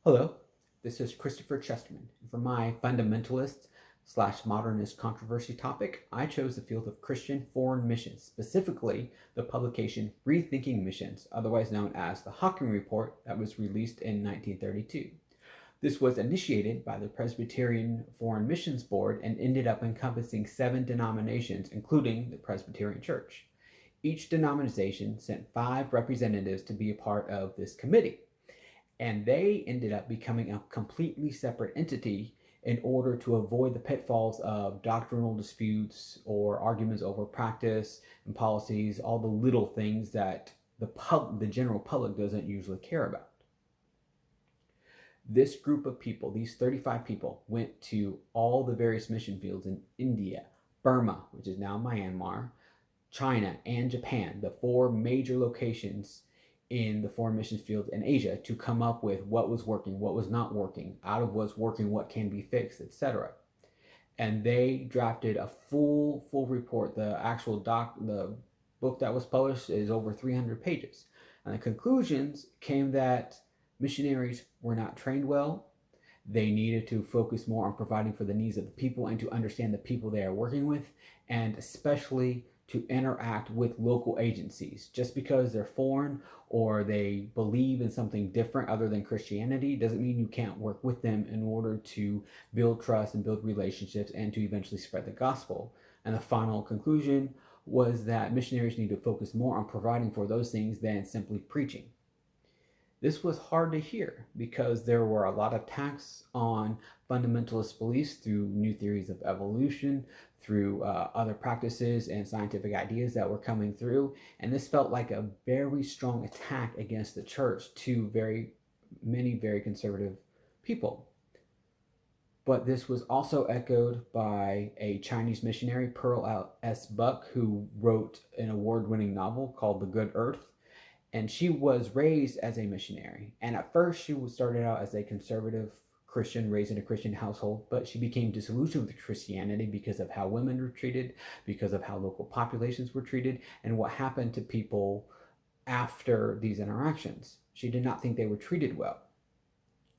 Hello, this is Christopher Chesterman, and for my fundamentalist slash modernist controversy topic, I chose the field of Christian foreign missions, specifically the publication ReThinking Missions, otherwise known as the Hawking Report, that was released in 1932. This was initiated by the Presbyterian Foreign Missions Board and ended up encompassing 7 denominations, including the Presbyterian Church. Each denomination sent 5 representatives to be a part of this committee, and they ended up becoming a completely separate entity in order to avoid the pitfalls of doctrinal disputes or arguments over practice and policies, all the little things that the general public doesn't usually care about. This group of people, these 35 people, went to all the various mission fields in India, Burma, which is now Myanmar, China, and Japan, the 4 major locations in the foreign missions field in Asia, to come up with what was working, what was not working, out of what's working, what can be fixed, etc. And they drafted a full report. The book that was published is over 300 pages. And the conclusions came that missionaries were not trained well. They needed to focus more on providing for the needs of the people and to understand the people they are working with, and especially to interact with local agencies. Just because they're foreign or they believe in something different other than Christianity doesn't mean you can't work with them in order to build trust and build relationships and to eventually spread the gospel. And the final conclusion was that missionaries need to focus more on providing for those things than simply preaching. This was hard to hear because there were a lot of attacks on fundamentalist beliefs through new theories of evolution, through other practices and scientific ideas that were coming through. And this felt like a very strong attack against the church to many very conservative people. But this was also echoed by a Chinese missionary, Pearl S. Buck, who wrote an award-winning novel called The Good Earth. And she was raised as a missionary. And at first, she started out as a conservative Christian raised in a Christian household, but she became disillusioned with Christianity because of how women were treated, because of how local populations were treated, and what happened to people after these interactions. She did not think they were treated well.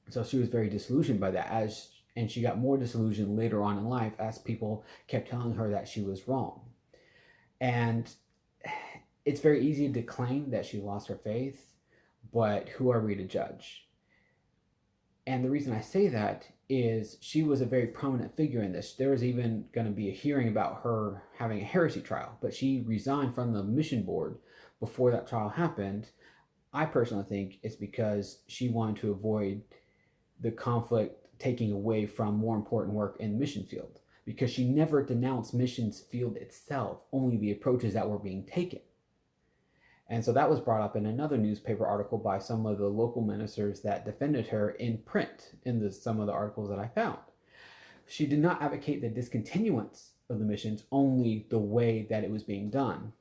So she was very disillusioned by that, and she got more disillusioned later on in life as people kept telling her that she was wrong. And it's very easy to claim that she lost her faith, but who are we to judge? And the reason I say that is she was a very prominent figure in this. There was even going to be a hearing about her having a heresy trial, but she resigned from the mission board before that trial happened. I personally think it's because she wanted to avoid the conflict taking away from more important work in the mission field, because she never denounced missions field itself, only the approaches that were being taken. And so that was brought up in another newspaper article by some of the local ministers that defended her in print in some of the articles that I found. She did not advocate the discontinuance of the missions, only the way that it was being done.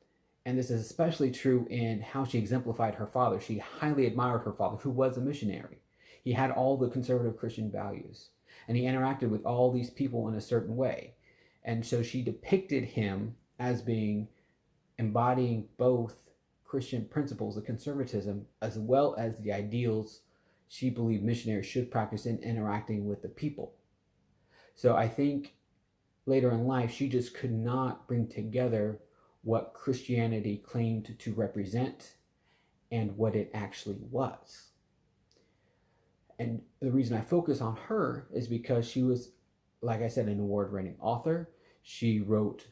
And this is especially true in how she exemplified her father. She highly admired her father, who was a missionary. He had all the conservative Christian values, and he interacted with all these people in a certain way. And so she depicted him as being embodying both Christian principles of conservatism, as well as the ideals she believed missionaries should practice in interacting with the people. So I think later in life, she just could not bring together what Christianity claimed to represent and what it actually was. And the reason I focus on her is because she was, like I said, an award-winning author. She wrote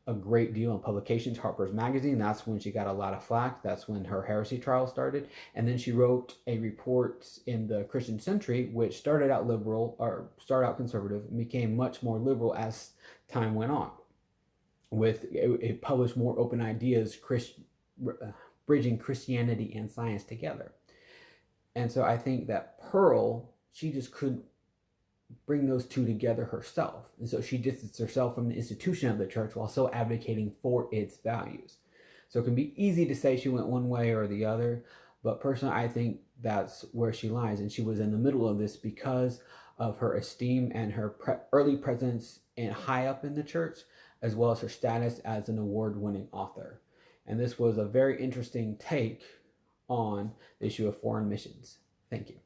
a great deal in publications, Harper's Magazine. That's when she got a lot of flack. That's when her heresy trial started. And then she wrote a report in the Christian Century, which started out conservative, and became much more liberal as time went on. It published more open ideas, bridging Christianity and science together. And so I think that Pearl, she just couldn't bring those two together herself. And so she distanced herself from the institution of the church while still advocating for its values. So it can be easy to say she went one way or the other, but personally I think that's where she lies. And she was in the middle of this because of her esteem and her early presence and high up in the church, as well as her status as an award-winning author. And this was a very interesting take on the issue of foreign missions. Thank you.